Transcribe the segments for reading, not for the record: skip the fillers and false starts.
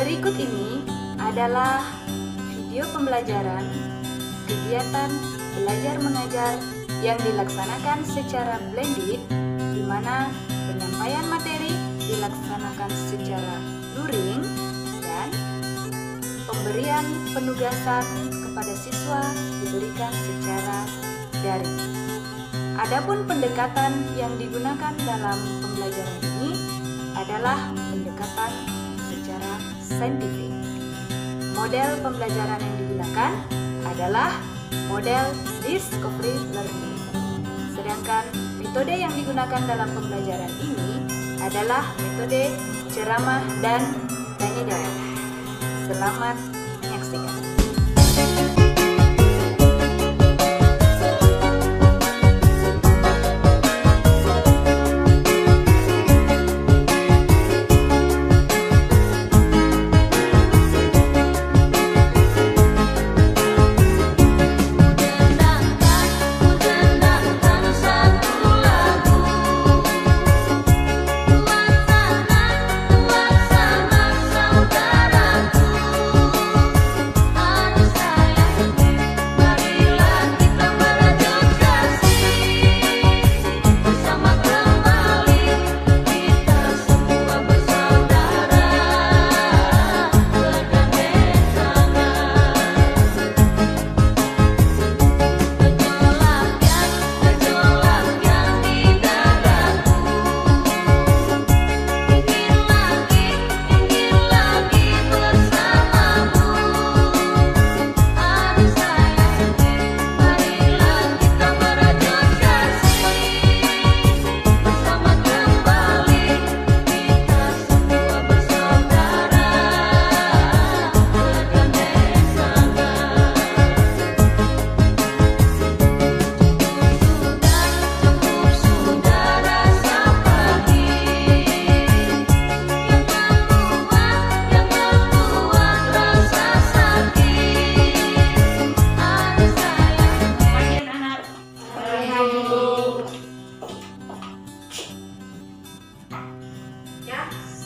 Berikut ini adalah video pembelajaran kegiatan belajar mengajar yang dilaksanakan secara blended, di mana penyampaian materi dilaksanakan secara luring dan pemberian penugasan kepada siswa diberikan secara daring. Adapun pendekatan yang digunakan dalam pembelajaran ini adalah pendekatan secara saintifik. Model pembelajaran yang digunakan adalah model discovery learning. Sedangkan metode yang digunakan dalam pembelajaran ini adalah metode ceramah dan tanya jawab. Selamat menyaksikan.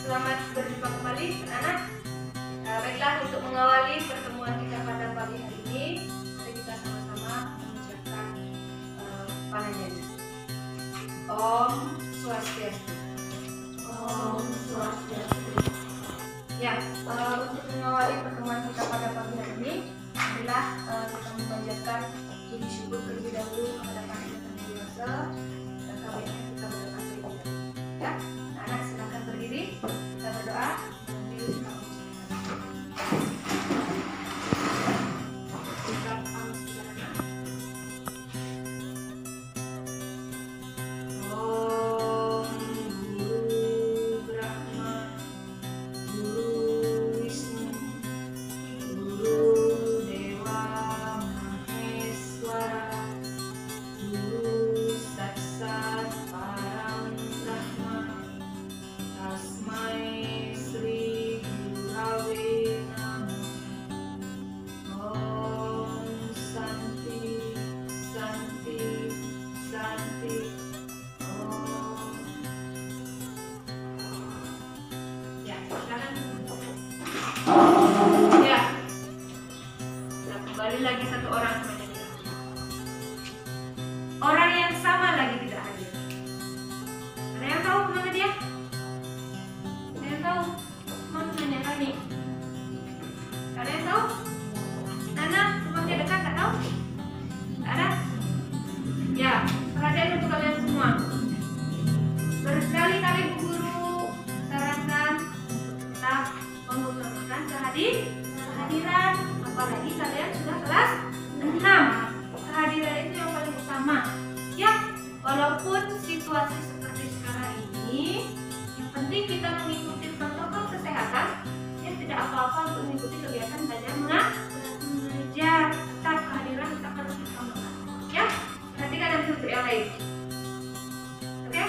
Selamat berjumpa kembali anak-anak. Baiklah, untuk mengawali pertemuan kita pada pagi hari ini, mari kita sama-sama mengucapkan panajanya. Om Swastiastu. Om Swastiastu. Ya, untuk mengawali pertemuan kita pada pagi hari ini, adalah kita memanjatkan puji syukur terlebih dahulu kepada Sang Yang Dewasa, dan kemudian kita berdoa terlebih dahulu. Ya, anak silakan berdiri, kita berdoa. Ya, kembali lagi satu orang semuanya tidak hadir. Orang yang sama lagi tidak hadir. Ada yang tahu kemana dia? Ada yang tahu? Mau nanya kami? Ada yang tahu? Nana, rumahnya dekat, tak tahu? Ada? Ya, perhatian untuk kalian semua. Berkali-kali Bu Guru sarankan kita mengutamakan kehadiran, apalagi kalian sudah kelas 6. Kehadiran itu yang paling utama. Ya, walaupun situasi seperti sekarang ini, yang penting kita mengikuti protokol kesehatan. Ya, tidak apa-apa untuk mengikuti kegiatan belajar mengajar. Tetap kehadiran kita harus utamakan. Ya, perhatikan dan untuk yang lain. Oke?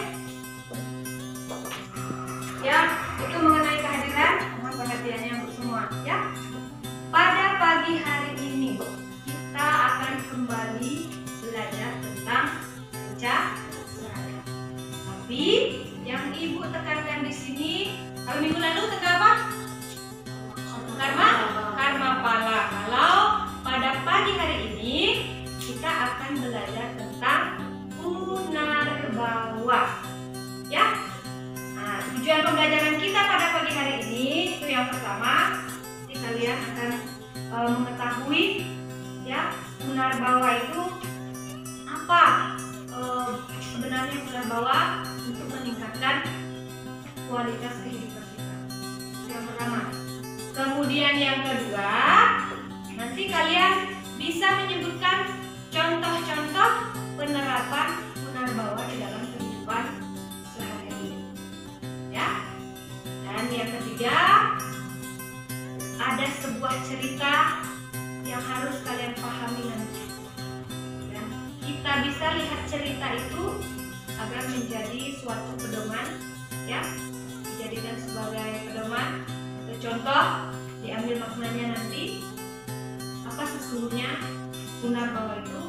Ya, itu mengenai kehadiran. Mohon perhatiannya untuk semua. Ya, pada pagi hari ini kita akan kembali belajar tentang pencahayaan. Tapi yang Ibu tekankan di sini, kalau minggu lalu tentang apa? Punarbawa. Ya. Nah, tujuan pembelajaran kita pada pagi hari ini itu yang pertama, kalian akan mengetahui ya Punarbawa itu apa. Sebenarnya Punarbawa untuk meningkatkan kualitas kehidupan kita. Yang pertama. Kemudian yang kedua, nanti kalian bisa menyebutkan contoh-contoh penerapan Punarbawa di dalam kehidupan sehari-hari. Ya. Dan yang ketiga, ada sebuah cerita yang harus kalian pahami nanti. Dan kita bisa lihat cerita itu agar menjadi suatu pedoman, ya, dijadikan sebagai pedoman atau contoh, diambil maknanya nanti apa sesungguhnya Punarbawa itu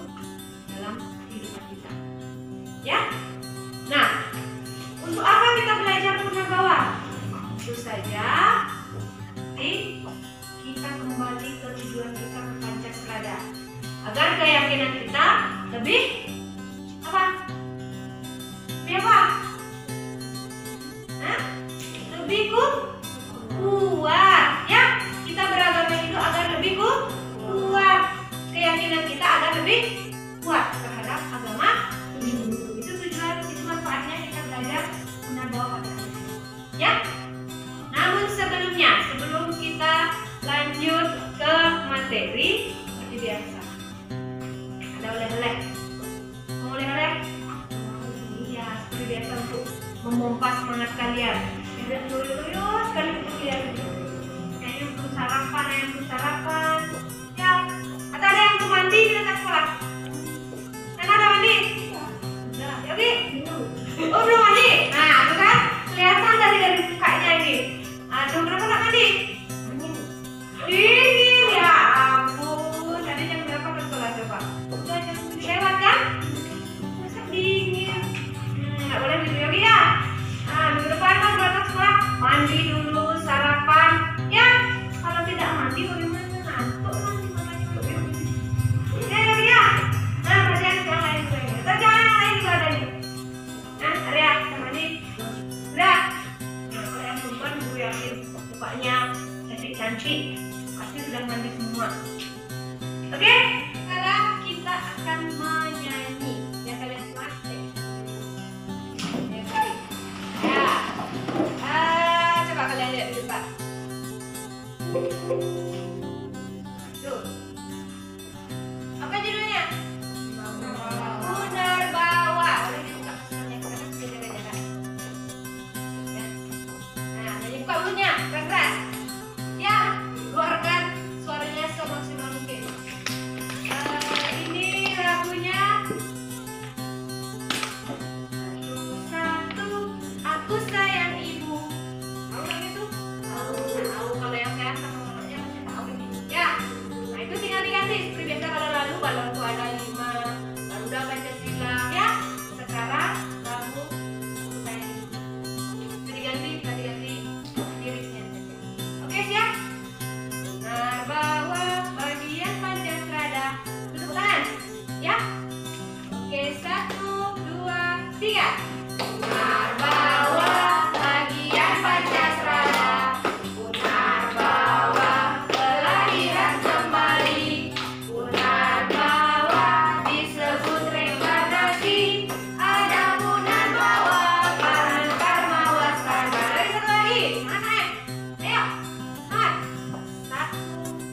dalam kehidupan kita. Ya. Nah, untuk apa kita belajar Punarbawa? Tentu saja nanti kita kembali ke tujuan kita ke Pancasrada, agar keyakinan kita lebih apa? Lebih apa? Hah? Lebih kuat, ya. Kita beragama itu agar lebih kuat. Keyakinan kita agar lebih kuat terhadap agama. Itu tujuan, itu manfaatnya kita belajar Punarbawa pada hari ini. Ya. Namun sebelum kita lanjut ke materi, seperti biasa ada oleh-oleh. Mau oleh-oleh? Iya, seperti biasa untuk memompa semangat kalian. Ada tuyul-tuyul sekali untuk kalian. Kayaknya belum sarapan, yang belum sarapan. Ya, atau ada yang belum mandi di dekat sekolah? Kan ada mandi? Udah, ya Bi? Oh belum mandi? Nah, itu kan kelihatan dari mukanya ini. Aduh, kenapa nggak mandi? Dingin, ya ampun. Tadi jam berapa ke sekolah coba? Udah jam 7 lewat kan? Masa dingin? Nggak boleh video ya? Nah, minggu depan kan berangkat sekolah, mandi dulu, sarapan. Ya, kalau tidak mandi bagaimana? Ngantuk nanti makanya belum. Ya. Nah, kerjaan yang lain juga ini. Kerjaan yang lain juga ada nih. Nah, Arya, kita mandi. Udah. Nah, kalau yang perempuan, gue yakin mukanya cantik-cantik. Pasti sudah mandi semua. Oke? Sekarang kita akan menyanyi. Ya, kalian semangat deh. Ya. Coba kalian lihat dulu, Pak. Tuh. Apa judulnya? Punarbawa. Udah dibuka pesannya, kita kan sudah jaga-jaga. Ya. Nah, jadi buka mulutnya, keras-keras. Ya, keluarkan suaranya semaksimal mungkin. Ini lagunya. Satu, aku sayang ibu. Tahu lagu itu? Tahu. Kalau yang saya sama mamanya masih tahu ini. Ya. Nah, itu tinggal diganti seperti biasa kalau lalu balonku ada 5, Garuda Pancasila, ya. Sekarang lagu aku sayang ibu. Itu diganti, kita diganti liriknya saja. Oke, siap? Punarbawa bagian Pancasrada. Tepuk tangan, ya. Oke, 1, 2, 3. Punarbawa bagian Pancasrada. Punarbawa kelahiran kembali. Punarbawa disebut reinkarnasi. Ada Punarbawa karena karma waspada. Lagi satu lagi. Mana? Ayo. Semangat. 1,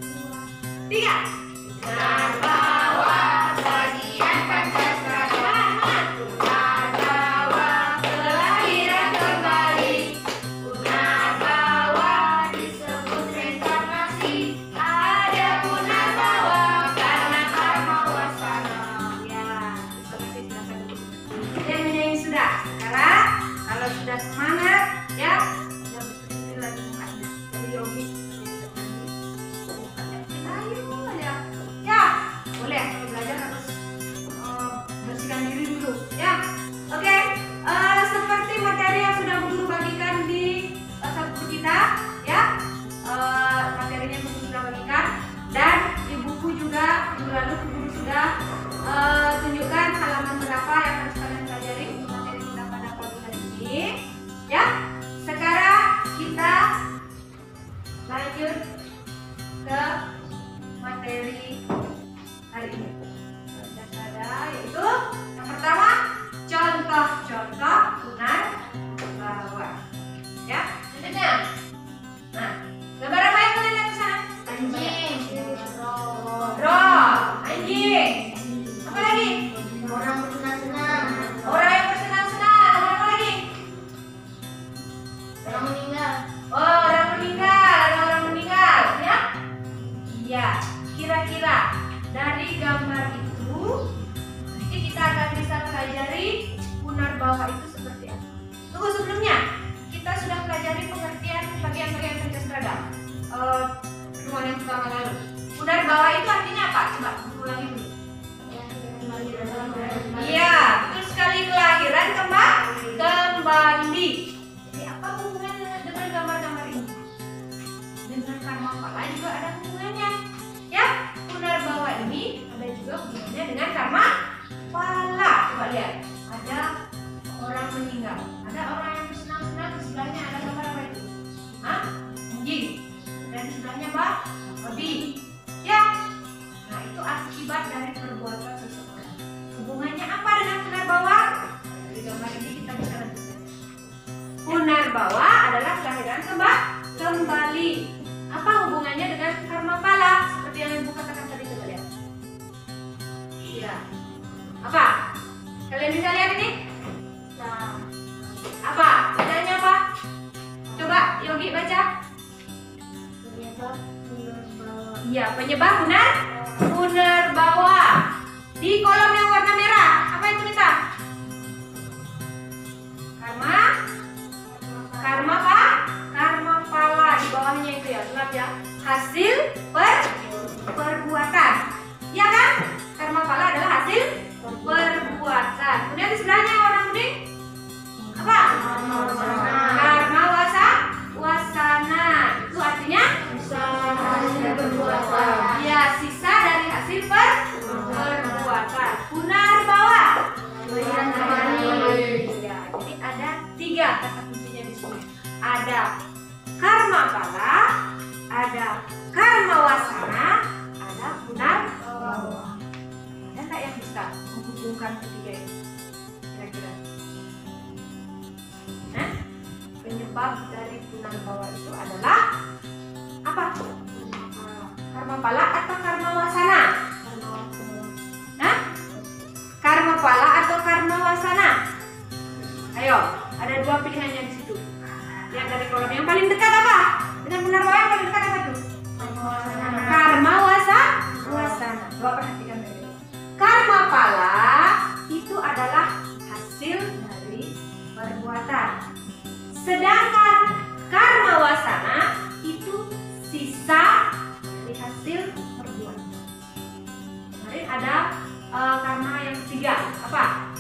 2, 3. Punarbawa bagian Pancasrada. Punarbawa Punarbawa adalah kelahiran kembali. Apa hubungannya dengan Karmapala? Seperti yang Ibu katakan tadi, coba lihat. Iya. Apa? Kalian bisa lihat ini? Nah. Apa? Bedanya apa? Coba Yogi baca. Penyebab Punarbawa. Iya, penyebab Punarbawa. Di kolom yang warna merah, apa itu Mita? Karmapala. Di bawahnya itu ya, gelap ya. Hasil perbuatan. Ya kan? Karmapala adalah hasil perbuatan. Kemudian di sebelahnya yang warna kuning apa? Karma wasana. Itu artinya hasil perbuatan. Ya, sisa dari hasil perbuatan. Punarbawa. Ya, jadi ada 3 kata kuncinya di sini. Ada Karmapala, ada Karmawasana, ada Punarbawa. Ada nggak yang bisa menghubungkan ketiga ini? Kira-kira? Nah, penyebab dari Punarbawa itu adalah apa? Karmapala atau Karmawasana? Nah, Karmapala atau Karmawasana? Ayo, ada 2 pilihannya di situ. Yang dari kolom yang paling dekat apa? Dengan Punarbawa yang paling dekat apa tuh? Karmawasana. Coba perhatikan baik-baik. Karmapala itu adalah hasil dari perbuatan. Sedangkan Karmawasana itu sisa dari hasil perbuatan. Kemarin ada karma yang ketiga apa?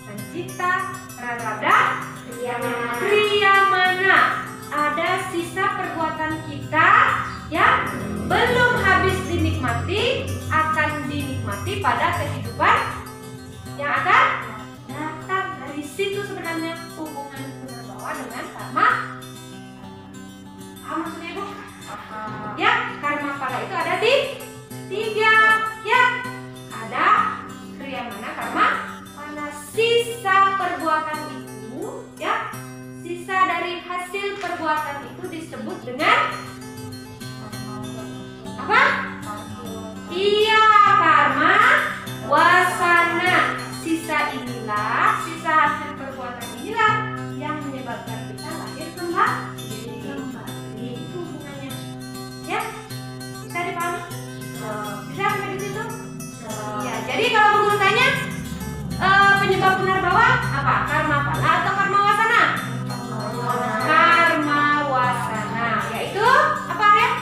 Pencipta, Prarabdha, Priyamana. Ada sisa perbuatan kita yang belum habis dinikmati, akan dinikmati pada kehidupan yang akan datang. Dari situ sebenarnya hubungan Punarbawa dengan karma. Paham maksudnya Ibu? Ya, Karmapala itu ada 3 ya. Ada Priyamana, karma pada sisa perbuatan itu ya. Sisa dari hasil perbuatan itu disebut dengan apa? Iya, karma wasana. Sisa inilah, sisa hasil perbuatan inilah yang menyebabkan kita lahir kembali. Itu hubungannya. Ya? Bisa dipahami? Bisa sampai di situ? Ya, jadi kalau guru tanya penyebab Punarbawa apa? Karmapala atau Karmawasana? Karmawasana, yaitu apa ya?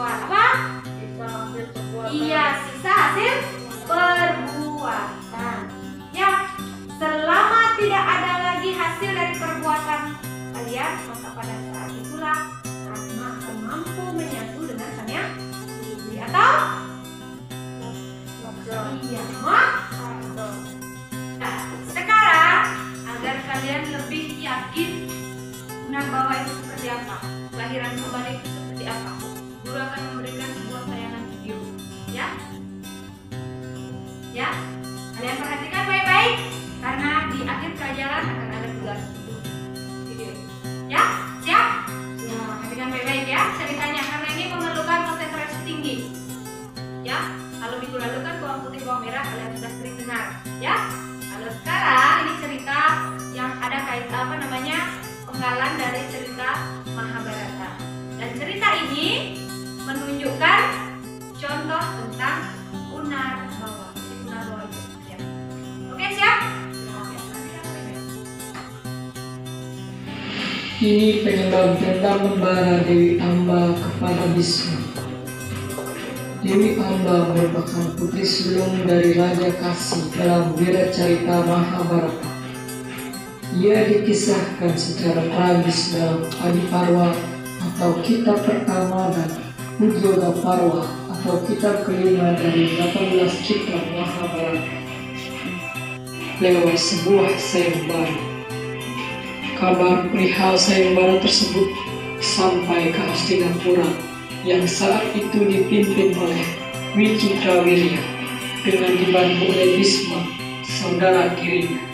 Apa? Iya, sisa hasil perbuatan. Ya, selama tidak ada lagi hasil dari perbuatan kalian, maka pada saat itulah karma akan mampu menyatu dengan sang yang diberi atau iya, nah, sekarang agar kalian lebih yakin Punarbawa itu seperti apa, kelahiran kembali itu seperti apa, guru akan memberikan sebuah tayangan video, ya. Kalian perhatikan baik-baik karena di akhir pelajaran akan ada tugas video. Ya, siap? Ya, perhatikan baik-baik ya ceritanya karena ini memerlukan konsentrasi tinggi. Ya, kalau minggu lalu kan bawang putih bawang merah kalian sudah sering dengar, ya. Kalau sekarang ini cerita yang ada penggalan dari cerita Mahabharata. Dan cerita ini menunjukkan contoh tentang Punarbawa. Punarbawa itu seperti apa? Oke, siap? Ini penyebab dendam membara Dewi Amba kepada Bisma. Dewi Amba merupakan putri sulung dari Raja Kasi dalam Wiracarita Mahabharata. Ia dikisahkan secara tragis dalam Adiparwa atau kitab pertama dan Udyodaparwa atau kitab kelima dari 18 kitab Mahabharata lewat sebuah sayembara. Kabar perihal sayembara tersebut sampai ke Hastinapura yang saat itu dipimpin oleh Wicitrawirya dengan dibantu oleh Bisma, saudara tirinya.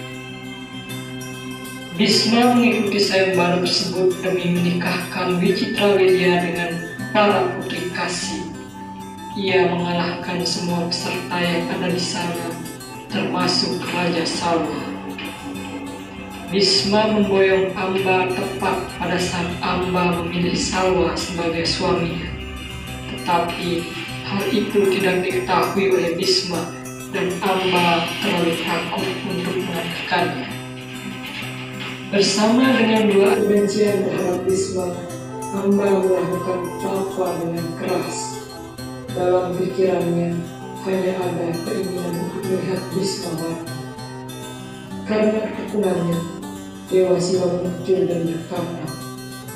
Bisma mengikuti sayembara tersebut demi menikahkan Wicitra Widya dengan para putri kasih. Ia mengalahkan semua peserta yang ada di sana, termasuk Raja Salwa. Bisma memboyong Amba tepat pada saat Amba memilih Salwa sebagai suaminya. Tetapi hal itu tidak diketahui oleh Bisma dan Amba terlalu takut untuk mengatakannya. Bersama dengan dua kebencian terhadap Bisma, Amba melakukan tapa dengan keras. Dalam pikirannya hanya ada keinginan untuk melihat Bisma mati. Karena ketekunannya, Dewa Siwa muncul dan berkata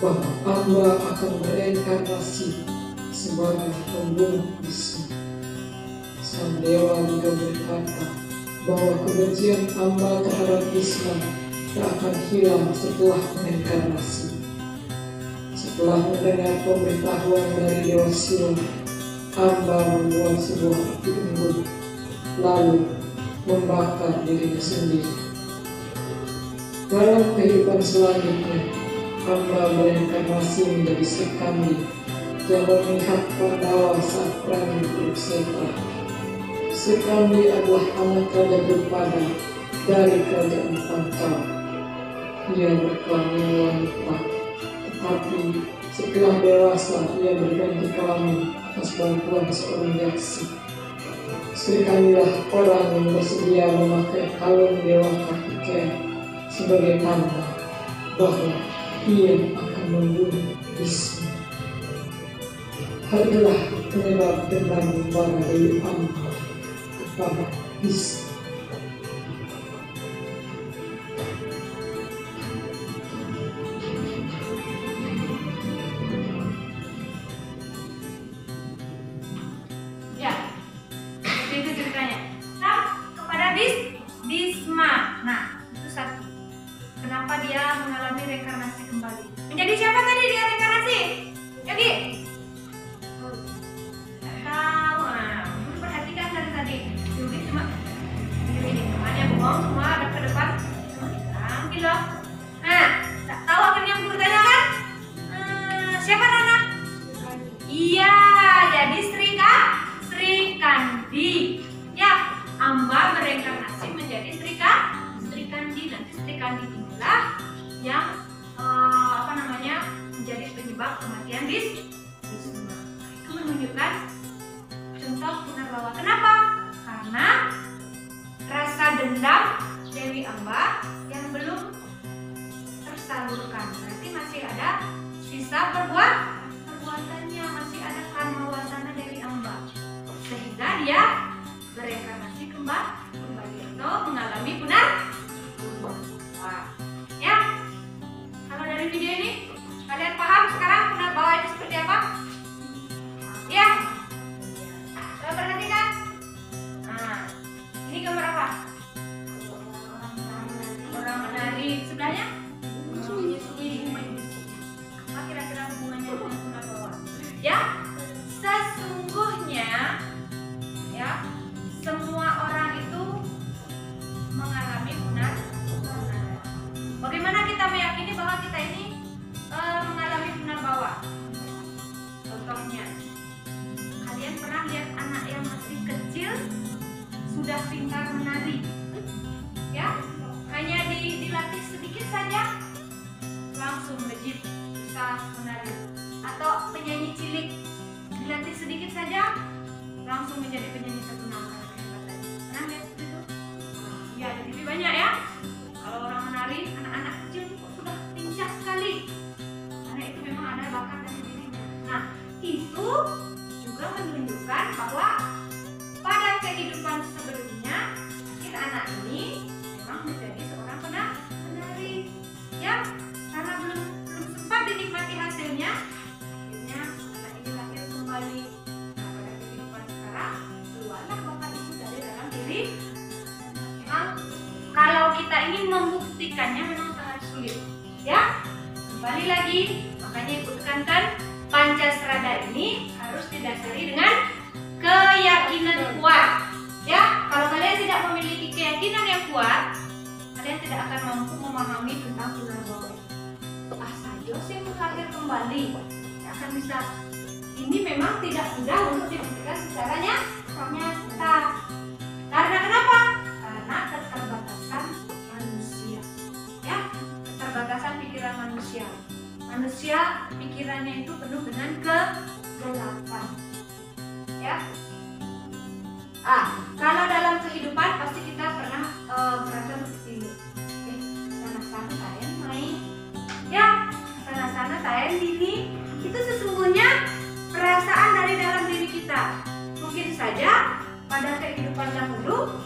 bahwa Amba akan bereinkarnasi sebagai pembunuh Bisma. Sang Dewa juga berkata bahwa kebencian Amba terhadap Bisma tak akan hilang setelah reinkarnasi. Setelah mendengar pemberitahuan dari Dewa Siwa, Amba membuat sebuah api unggun, lalu membakar dirinya sendiri. Dalam kehidupan selanjutnya, Amba bereinkarnasi menjadi Sri Kandi yang memihak Pandawa saat perang di Kurukshetra. Sri Kandi adalah anak Raja Drupada dari kerajaan Pancawa. Ia berkelamin wanita, tetapi setelah dewasa ia berganti kelamin atas bantuan seorang yaksi. Sri Kandilah orang yang bersedia memakai kalung Dewa Kartikeya sebagai tanda bahwa ia akan membunuh Bisma. Hal itulah penyebab dendam para Dewi Amba kepada Bisma. Bisma. Nah, itu satu. Kenapa dia mengalami reinkarnasi kembali? Menjadi siapa tadi dia reinkarnasi? Yogi? Tahu. Nah, perhatikan dari tadi. Yogi cuma ini temannya bohong semua ada ke depan. Ambil loh. Nah, tak tahu akan yang bertanya kan? Siapa Nana? Iya, jadi Sri Kandi. Ya, Amba bereinkarnasi menjadi Sri Kandi. Nanti Sri Kandi inilah yang menjadi penyebab kematian Bisma. Itu menunjukkan contoh Punarbawa. Kenapa? Karena rasa dendam Dewi Amba yang belum tersalurkan. Berarti masih ada sisa perbuatannya, masih ada karma wasana Dewi Amba, sehingga dia bereinkarnasi kembali atau mengalami Punarbawa. Ya, kalau dari video ini kalian paham sekarang Punarbawa itu seperti apa? Ya, coba perhatikan. Nah, ini gambar apa? Orang menari. Sebelahnya menyusui. Apa kira-kira hubungannya dengan Punarbawa? Ya, sesungguhnya ya, semua orang itu mengalami Punarbawa. Bagaimana kita meyakini bahwa kita ini mengalami Punarbawa? Contohnya, kalian pernah lihat anak yang masih kecil sudah pintar menari? Ya, hanya dilatih sedikit saja langsung legit bisa menari. Atau penyanyi cilik dilatih sedikit saja langsung menjadi penyanyi terkenal. Pernah lihat itu? Ya, di TV banyak ya. Kalau orang menari, anak-anak kecil kok sudah lincah sekali. Karena itu memang ada bakat dari dirinya. Nah, itu juga menunjukkan bahwa pada kehidupan sebelumnya mungkin anak ini memang menjadi seorang penari. Ya, karena belum sempat dinikmati hasilnya, akhirnya anak ini lahir kembali. Bakat itu dari dalam diri. Memang kalau kita ingin membuktikannya memang sangat sulit. Ya, kembali lagi, makanya ibu tekankan Pancasrada ini harus didasari dengan keyakinan kuat. Ya, kalau kalian tidak memiliki keyakinan yang kuat, kalian tidak akan mampu memahami tentang Punarbawa ini. Saja saya lahir kembali, tidak akan bisa. Ini memang tidak mudah untuk dibuktikan secara nyata. Karena kenapa? Karena keterbatasan manusia. Ya, keterbatasan pikiran manusia. Manusia pikirannya itu penuh dengan kegelapan. Ya. Kalau dalam kehidupan pasti kita pernah merasa seperti ini. Sana-sana tayan main. Ya, sana-sana tayan diri. Itu sesungguhnya perasaan dari dalam diri kita. Mungkin saja pada kehidupan dahulu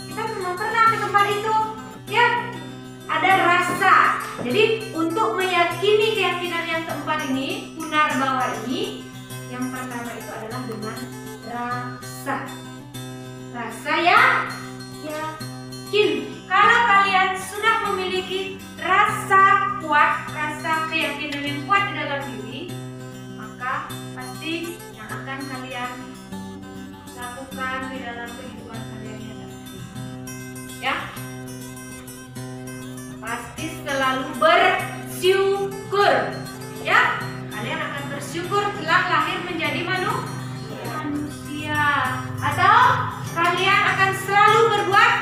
kita memang pernah ke tempat itu. Ya, ada rasa. Jadi untuk meyakini keyakinan yang keempat ini, Punarbawa ini, yang pertama itu adalah dengan rasa. Rasa yakin. Kalau kalian sudah memiliki rasa kuat, rasa keyakinan yang kuat di dalam diri, maka pasti yang akan kalian lakukan di dalam kehidupan kalian yang nanti. Ya, pasti selalu bersyukur. Ya, kalian akan bersyukur telah lahir menjadi manusia. Atau kalian akan selalu berbuat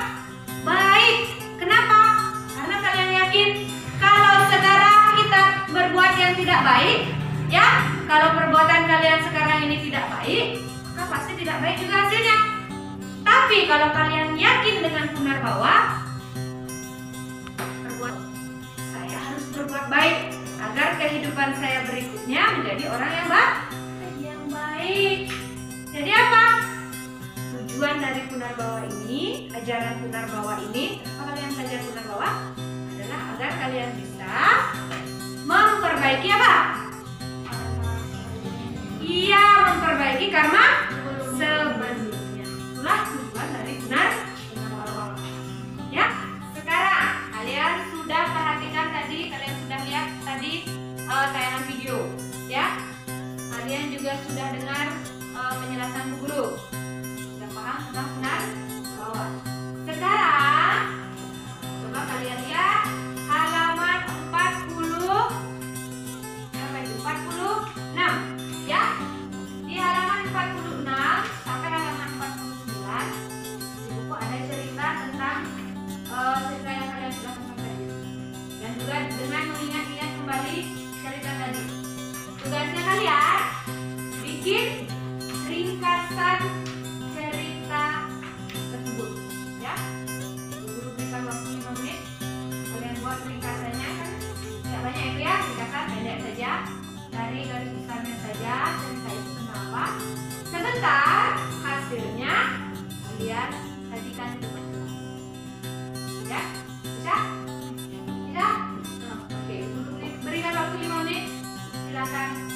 baik. Kenapa? Karena kalian yakin kalau sekarang kita berbuat yang tidak baik, ya, kalau perbuatan kalian sekarang ini tidak baik, maka pasti tidak baik juga hasilnya. Tapi kalau kalian yakin dengan Punarbawa, saya harus berbuat baik agar kehidupan saya berikutnya menjadi orang yang baik. Jadi apa? Tujuan dari Punarbawa ini, ajaran Punarbawa ini, apa kalian belajar Punarbawa? Adalah agar kalian bisa memperbaiki apa? Iya, memperbaiki karma sebelumnya. Itulah tujuan dari Punarbawa. Ya, sekarang kalian sudah perhatikan tadi, kalian sudah lihat tadi tayangan video, ya. Kalian juga sudah dengar penjelasan Bu Guru. Paham tentang Punarbawa. Sekarang coba kalian lihat halaman 46 ya. Di halaman 46 sampai halaman 49 di buku ada cerita tentang cerita yang kalian sudah tonton tadi. Dan juga dengan mengingat-ingat kembali cerita tadi. Tugasnya kalian bikin ringkasan tersebut, ya. Guru berikan waktu 5 menit. Kalian buat ringkasannya, kan tidak banyak itu ya, ringkasan pendek saja, dari garis besarnya saja cerita itu tentang apa. Sebentar hasilnya kalian sajikan di depan kelas. Ya, bisa? Bisa? Oke, guru berikan waktu 5 menit. Silakan.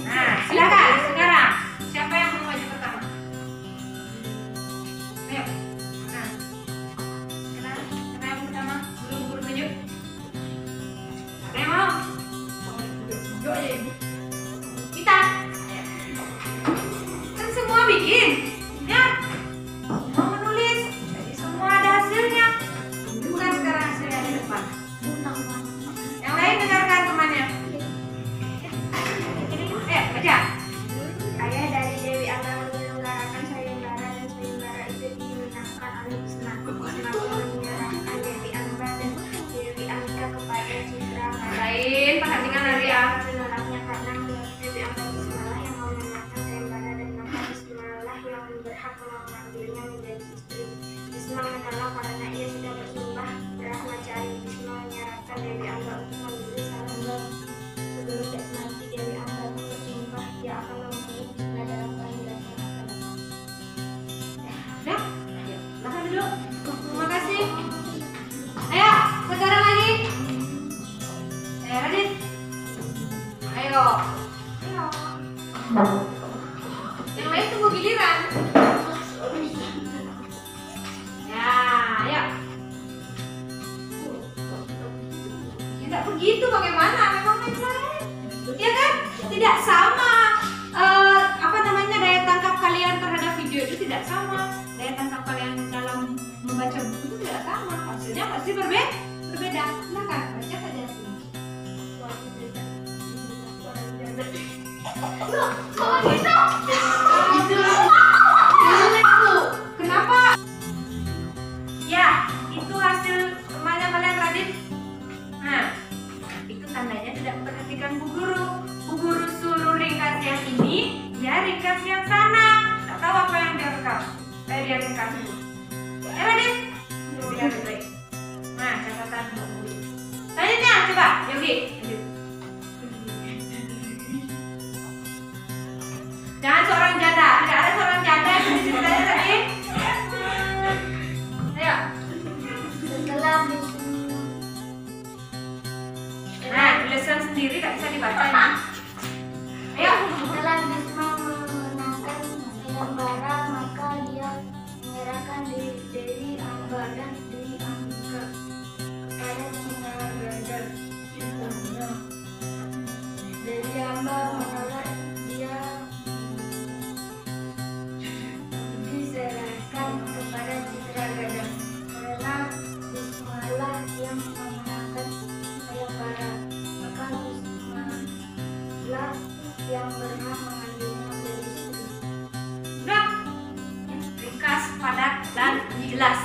Nah, silakan sekarang. Siapa yang mau maju pertama? Ayo. Nah, kenapa yang pertama? Guru tunjuk. Ada yang mau? Yuk aja ibu. Kita. Kan semua bikin, ya. Semua menulis. Jadi semua ada hasilnya. Bukan sekarang hasilnya di depan. Yang lain dengarkan temannya. Baca. Ayah dari Dewi Angga menyelenggarakan sayembara dan sayembara itu dimenangkan oleh Bisma. Bisma menyerahkan Dewi Angga dan Dewi Angga kepada Citra. Lain perhatikan Arya. Menolaknya karena menurut Dewi Angga Bismalah yang memenangkan sayembara dan maka Bismalah yang berhak mengambilnya menjadi istri. Bisma menolak karena ia sudah bersumpah Brahmacari. Bisma menyerahkan Dewi Angga untuk memilih salah sebelum mati. Dewi Angga bersumpah dia akan memenuhi Bisma dalam kelahiran yang akan datang. Udah? Ayo, makan dulu. Terima kasih. Ayo, sekarang lagi. Radit. Ayo. Yang lain tunggu giliran. tidak sama, daya tangkap kalian dalam membaca buku itu tidak sama, hasilnya pasti berbeda. Silakan baca saja sini. Kok gitu? Kenapa? Ya, itu hasil temannya kalian Radit. Nah, itu tandanya tidak memperhatikan Bu Guru. Bu Guru suruh ringkas yang ini, ya ringkas yang sana. Tak tahu apa yang dia rekam. Dia ringkas dulu. Ya Radit? Dia baik. Nah, catatan Bu Guru. Selanjutnya, coba Yogi. Jangan seorang janda, tidak ada seorang janda di ceritanya tadi. Ayo. Setelah Nah, tulisan sendiri tak bisa dibaca ini. Ayo. Setelah Bisma memenangkan sayembara, maka dia menyerahkan Dewi Amba dan Dewi Ambika kepada Sinaragada. Dewi Amba menolak dia diserahkan kepada Citragada karena Bismalah yang memenangkan sayembara, maka Bismalah yang berhak mengambilnya dari istri. Udah. Ringkas, padat, dan jelas.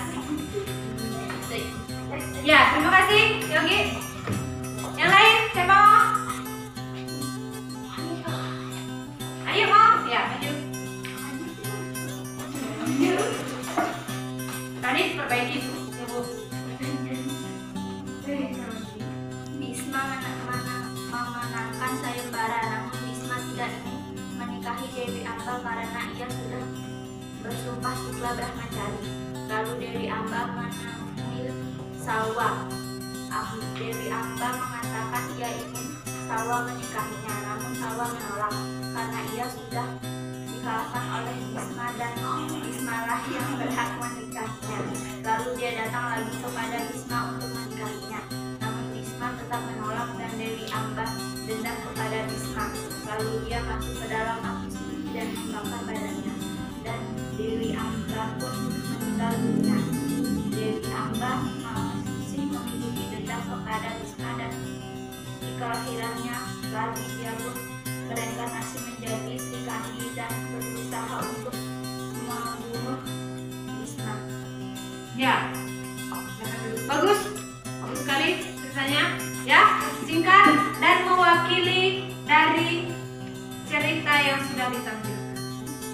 Ya, terima kasih Yogi. Yang lain, siapa mau? Ayo mau? Ya, maju. Tadi perbaiki ya Bu. Bisma memenangkan sayembara, namun Bisma tidak ingin menikahi Dewi Amba karena ia sudah bersumpah Sukla Brahmacari. Lalu Dewi Amba menemui Salwa. Dewi Amba mengatakan ia ingin Salwa menikahinya, namun Salwa menolak karena ia sudah dikalahkan oleh Bisma dan Bismalah yang berhak menikahinya. Lalu dia datang lagi kepada Bisma untuk menikahinya, namun Bisma tetap menolak dan Dewi Amba dendam kepada Bisma. Lalu dia masuk ke dalam api suci dan membakar badannya, dan Dewi Amba pun meninggal dunia. Dewi Amba masih memiliki dendam kepada Bisma dan di kelahirannya lagi dia pun bereinkarnasi menjadi Sri Kandi dan berusaha untuk membunuh Bisma. Ya. Bagus. Bagus sekali ceritanya. Ya, singkat dan mewakili dari cerita yang sudah ditampilkan.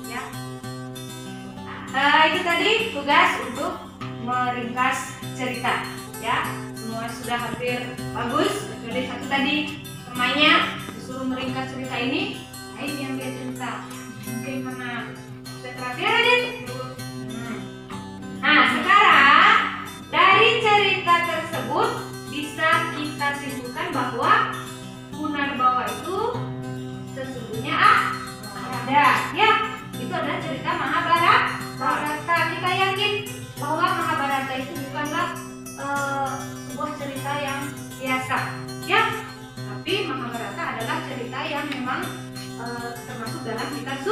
Ya. Itu tadi tugas untuk meringkas cerita. Ya, semua sudah hampir bagus. Kecuali satu tadi temannya disuruh meringkas cerita ini. Nah, ini yang dia cerita. Mungkin karena terakhir Radit. Nah, sekarang dari cerita tersebut bisa kita simpulkan bahwa Punarbawa itu sesungguhnya ada. Ya, itu adalah cerita Mahabharata. Kita yakin bahwa Mahabharata itu bukanlah sebuah cerita yang biasa. Ya, tapi Mahabharata adalah cerita yang memang termasuk dalam kitab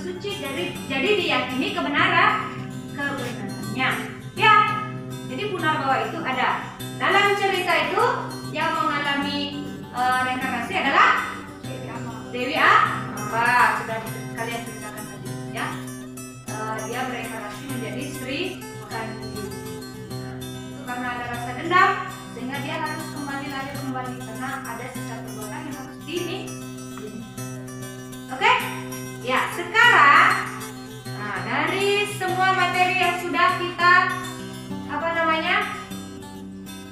suci. Jadi diyakini kebenarannya. Ya, jadi Punarbawa itu ada. Dalam cerita itu yang mengalami reinkarnasi adalah Dewi Amba. Sudah kalian ceritakan tadi, ya. Dia bereinkarnasi menjadi Sri Kandi. Itu karena ada rasa dendam sehingga dia harus kembali karena ada sisa perbuatan yang harus ini. Oke? Ya, sekarang dari semua materi yang sudah kita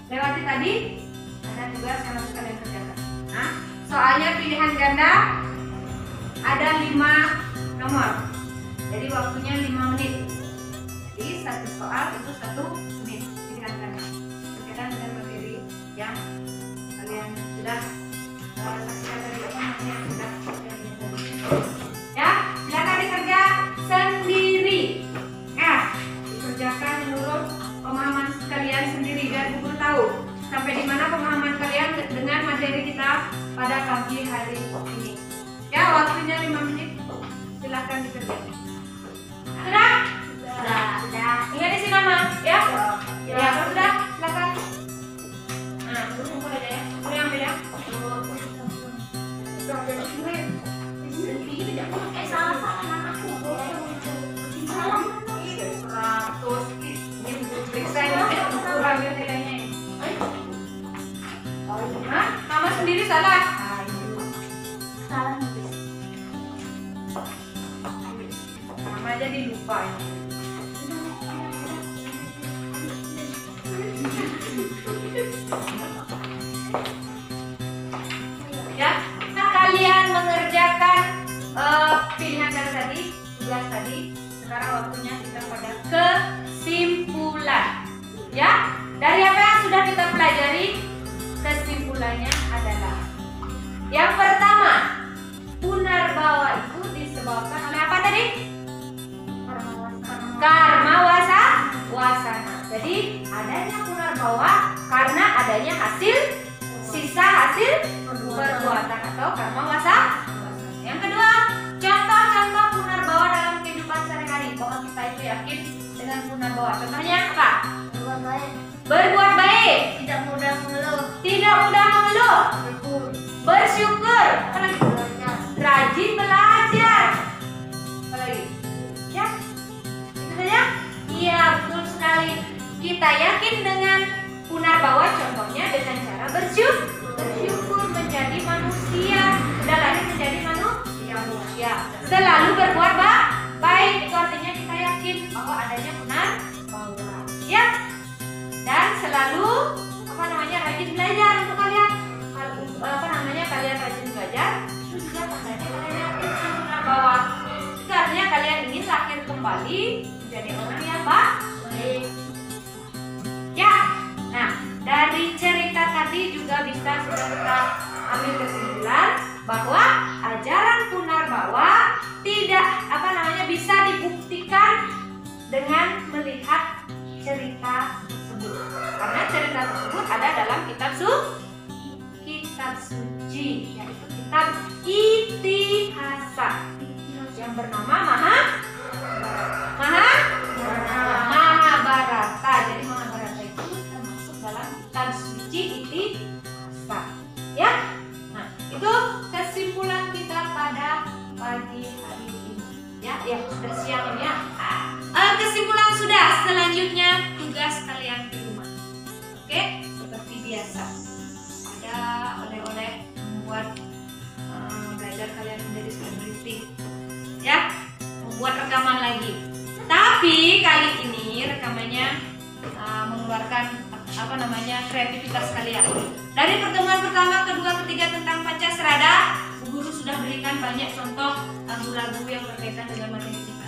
lewati tadi, ada tugas yang harus kalian kerjakan. Nah, soalnya pilihan ganda ada 5 nomor. Jadi waktunya 5 menit. Jadi satu soal itu 1 menit pilihan ganda. Berkaitan dengan materi yang kalian sudah saksikan dari yang sudah kalian tadi. Ya, silakan dikerja sendiri. Nah, dikerjakan menurut pemahaman kalian sendiri biar Bu Guru tahu sampai di mana pemahaman kalian dengan materi kita pada pagi hari ini. Ya, waktunya 5 menit. Silakan dikerjakan. kita pada kesimpulan. Ya, dari apa yang sudah kita pelajari, kesimpulannya adalah yang pertama, Punarbawa itu disebabkan oleh apa tadi? Karma wasana. Jadi adanya Punarbawa karena adanya sisa hasil perbuatan atau karma wasana. Yang kedua, contoh-contoh Punarbawa dalam kehidupan sehari-hari bahwa kita itu yakin dengan Punarbawa. Contohnya apa? Berbuat baik, tidak mudah mengeluh, bersyukur, rajin belajar, apa lagi? Ya, itu saja. Iya, betul sekali. Kita yakin dengan Punarbawa, contohnya dengan cara bersyukur menjadi manusia, sudah lahir menjadi manusia, selalu berbuat baik. Itu artinya kita yakin bahwa adanya Punarbawa, ya. Dan selalu rajin belajar untuk kalian. Kalian rajin belajar, itu juga tandanya kalian yakin dengan Punarbawa. Itu artinya kalian ingin lahir kembali menjadi orang yang baik. Ya, nah dari cerita tadi juga sudah kita ambil kesimpulan bahwa ajaran Punarbawa tidak bisa dibuktikan dengan melihat cerita tersebut, karena cerita tersebut ada dalam kitab suci, yaitu kitab Itihasa yang bernama Mahabharata. Jadi Mahabharata itu termasuk dalam kitab suci Itihasa, ya. Nah, itu kesimpulan kita pada pagi hari ini, ya. Sudah siang ini, ya. Kesimpulan sudah. Selanjutnya tugas kalian di rumah. Oke, seperti biasa ada oleh-oleh membuat belajar kalian menjadi selebriti, ya, membuat rekaman lagi. Tapi kali ini rekamannya mengeluarkan kreativitas kalian. Dari pertemuan pertama, kedua, ketiga tentang Pancasrada, guru sudah berikan banyak contoh lagu-lagu yang berkaitan dengan materi kita,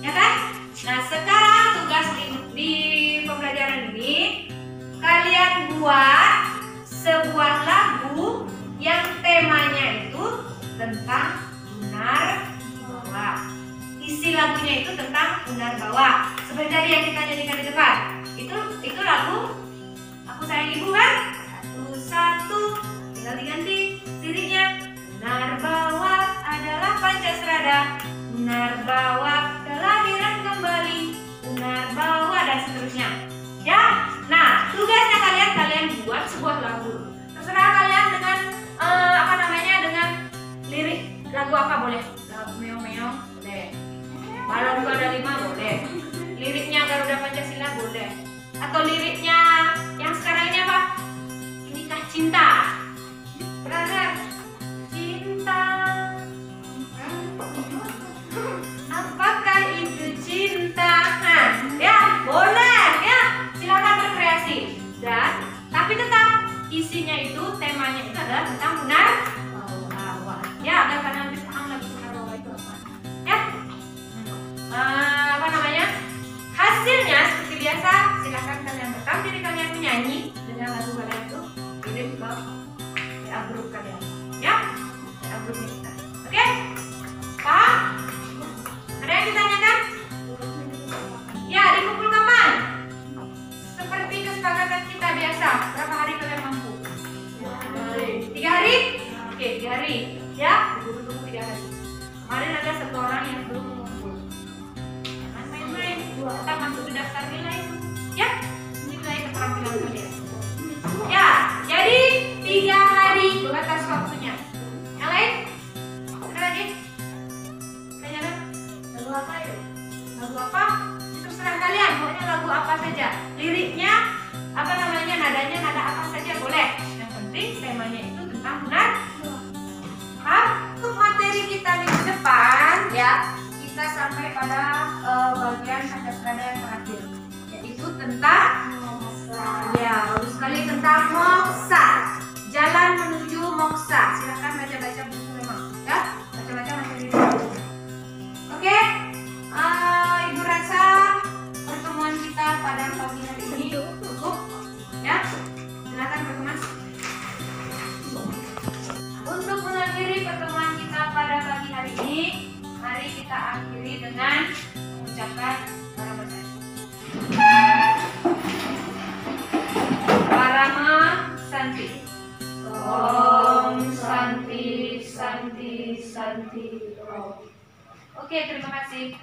ya kan? Nah, sekarang tugas di pembelajaran ini kalian buat sebuah lagu yang temanya itu tentang Punarbawa. Isi lagunya itu tentang Punarbawa. Seperti tadi yang kita nyanyikan di depan. Itu lagu Aku Sayang Ibu kan? Satu, tinggal diganti liriknya. Punarbawa adalah Pancasrada. Punarbawa kelahiran kembali. Punarbawa dan seterusnya. Ya, nah tugasnya kalian buat sebuah lagu. Terserah kalian dengan dengan lirik lagu apa boleh. Lagu meong-meong boleh. Balon 2 ada 5 boleh. Liriknya Garuda Pancasila boleh. Atau liriknya yang sekarang ini apa? Inikah cinta. Berada cinta. Apakah itu cinta? Nah, ya boleh, ya. Silakan berkreasi. Dan tapi tetap isinya itu, temanya itu adalah tentang Punarbawa. Ya, agar kalian lebih paham lagi Punarbawa itu apa. Ya. Hasilnya seperti biasa, silakan kalian rekam diri kalian menyanyi dengan lagu kalian itu, kirim ke grup kalian. Ya, grupnya kita. Oke? Paham? Ada yang ditanyakan? Ya, dikumpul kapan? Seperti kesepakatan kita biasa. Berapa hari kalian mampu? 3 hari? Oke, 3 hari. Ya, tunggu 3 hari. Kemarin ada 1 orang yang belum mengumpul. Jangan main-main. Tetap masuk ke daftar nilai. Ya, nilai keterampilan kalian. Ya, jadi 3 hari batas waktunya. Yang lain? Ada lagi? Kayaknya lagu apa ya? Lagu apa? Terserah kalian, pokoknya lagu apa saja. Liriknya, nadanya nada apa saja boleh. Yang penting temanya itu tentang Punarbawa. Untuk materi kita minggu depan, ya, kita sampai pada bagian Pancasrada yang terakhir, yaitu tentang bagus sekali, tentang moksa, jalan menuju moksa. Silahkan baca-baca buku memang, ya, baca-baca materi. Oke, Ibu rasa Silakan Parama Santi. Parama Santi. Om Santi Santi Santi Om. Oke, terima kasih.